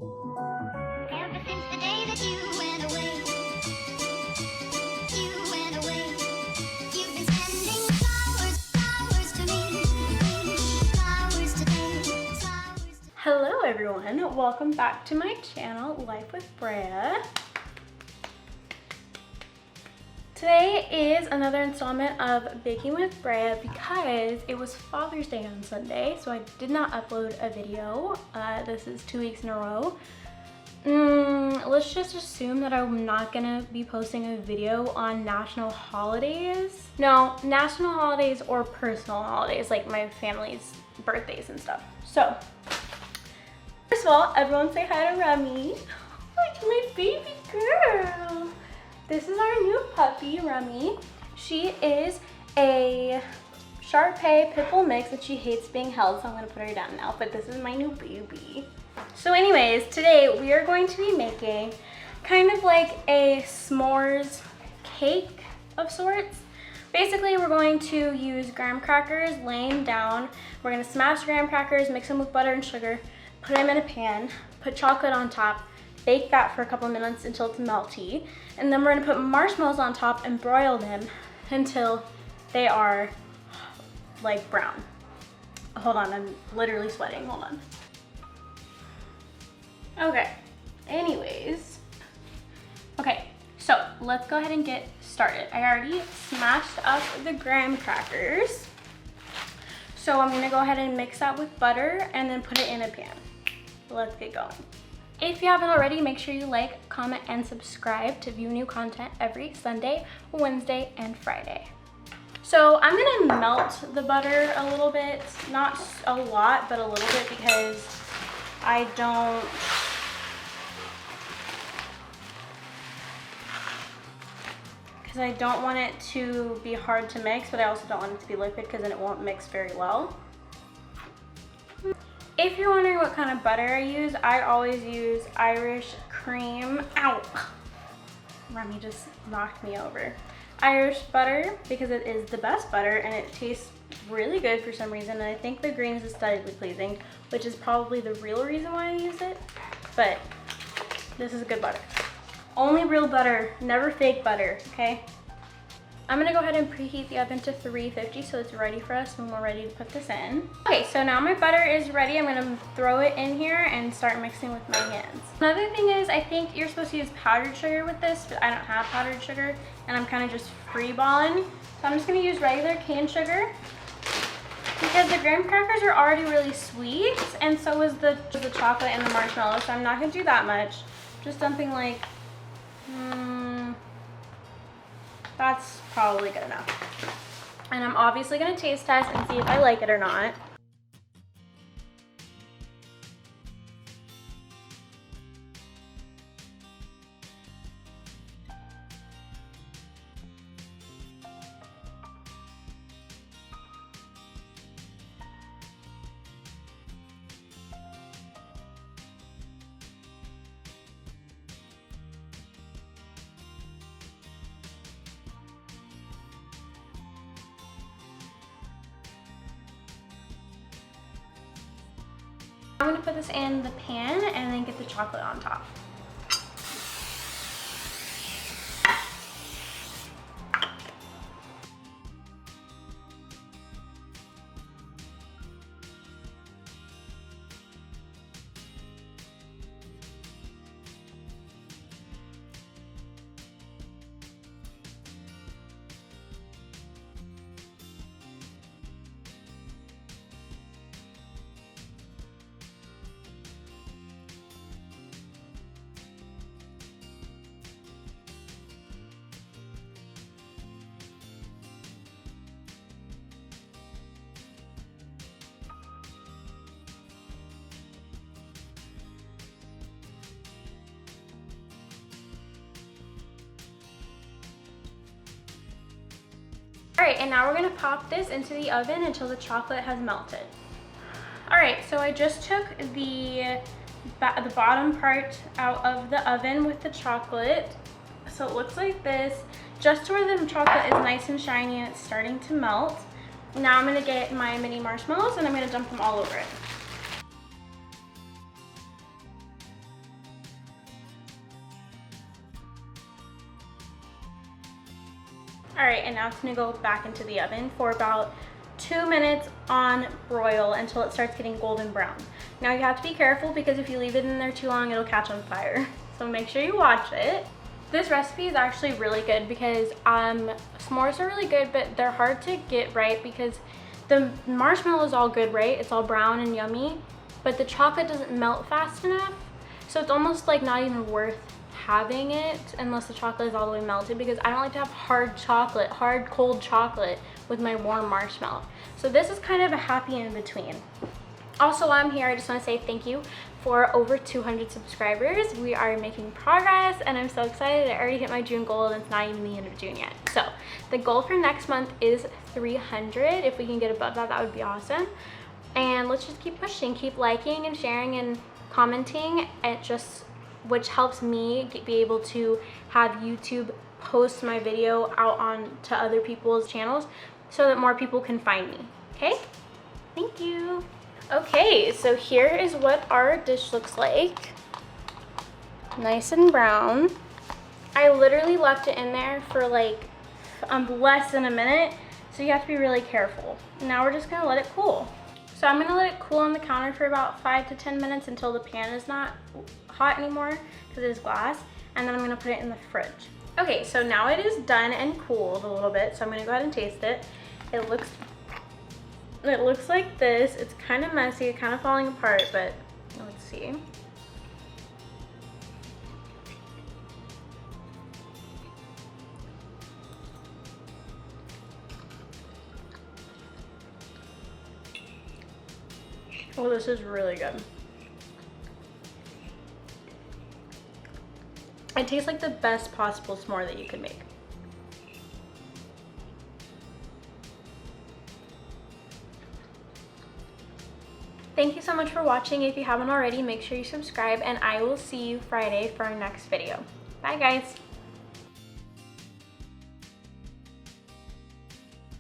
Ever since the day that you went away, you've been sending flowers to me, flowers today, flowers today. Hello everyone, welcome back to my channel, Life with Braya. Today is another installment of Baking with Braya because it was Father's Day on Sunday, so I did not upload a video. This is 2 weeks in a row. Let's just assume that I'm not gonna be posting a video on national holidays. No, national holidays or personal holidays, like my family's birthdays and stuff. So, first of all, everyone say hi to Rummy. Like my baby girl. This is our new puppy, Rummy. She is a Shar-Pei Pit Bull mix and she hates being held, so I'm gonna put her down now, but this is my new baby. So anyways, today we are going to be making kind of like a s'mores cake of sorts. Basically, we're going to use graham crackers, lay them down. We're gonna smash graham crackers, mix them with butter and sugar, put them in a pan, put chocolate on top, bake that for a couple minutes until it's melty, and then we're gonna put marshmallows on top and broil them until they are like brown. Hold on, I'm literally sweating, hold on. Okay, anyways. Okay, so let's go ahead and get started. I already smashed up the graham crackers. So I'm gonna go ahead and mix that with butter and then put it in a pan. Let's get going. If you haven't already, make sure you like, comment, and subscribe to view new content every Sunday, Wednesday, and Friday. So I'm gonna melt the butter a little bit, not a lot, but a little bit because I don't want it to be hard to mix, but I also don't want it to be liquid because then it won't mix very well. If you're wondering what kind of butter I use, I always use Irish cream. Ow! Rummy just knocked me over. Irish butter because it is the best butter and it tastes really good for some reason, and I think the green is aesthetically pleasing, which is probably the real reason why I use it, but this is good butter. Only real butter, never fake butter, okay? I'm gonna go ahead and preheat the oven to 350 so it's ready for us when we're ready to put this in. Okay, so now my butter is ready. I'm gonna throw it in here and start mixing with my hands. Another thing is, I think you're supposed to use powdered sugar with this, but I don't have powdered sugar and I'm kind of just freeballing. So I'm just gonna use regular cane sugar because the graham crackers are already really sweet and so is the chocolate and the marshmallow, so I'm not gonna do that much. Just something like, that's probably good enough. And I'm obviously gonna taste test and see if I like it or not. I'm gonna put this in the pan and then get the chocolate on top. All right, and now we're gonna pop this into the oven until the chocolate has melted. All right, so I just took the bottom part out of the oven with the chocolate. So it looks like this, just to where the chocolate is nice and shiny and it's starting to melt. Now I'm gonna get my mini marshmallows and I'm gonna dump them all over it. All right, and now it's gonna go back into the oven for about 2 minutes on broil until it starts getting golden brown. Now you have to be careful because if you leave it in there too long, it'll catch on fire. So make sure you watch it. This recipe is actually really good because s'mores are really good, but they're hard to get right because the marshmallow is all good, right? It's all brown and yummy, but the chocolate doesn't melt fast enough. So it's almost like not even worth having it unless the chocolate is all the way melted, because I don't like to have hard chocolate, hard cold chocolate with my warm marshmallow. So this is kind of a happy in between. Also, while I'm here, I just want to say thank you for over 200 subscribers. We are making progress and I'm so excited. I already hit my June goal and it's not even the end of June yet. So the goal for next month is 300. If we can get above that, that would be awesome. And let's just keep pushing, keep liking and sharing and commenting. Which helps me be able to have YouTube post my video out on to other people's channels so that more people can find me. Okay, thank you. Okay, so here is what our dish looks like. Nice and brown. I literally left it in there for like less than a minute, so you have to be really careful. Now we're just gonna let it cool. So I'm gonna let it cool on the counter for about 5 to 10 minutes until the pan is not hot anymore because it is glass, and then I'm gonna put it in the fridge. Okay, so now it is done and cooled a little bit, so I'm gonna go ahead and taste it. It looks like this. It's kind of messy, kind of falling apart, but let's see. Oh, this is really good. It tastes like the best possible s'more that you could make. Thank you so much for watching. If you haven't already, make sure you subscribe and I will see you Friday for our next video. Bye guys.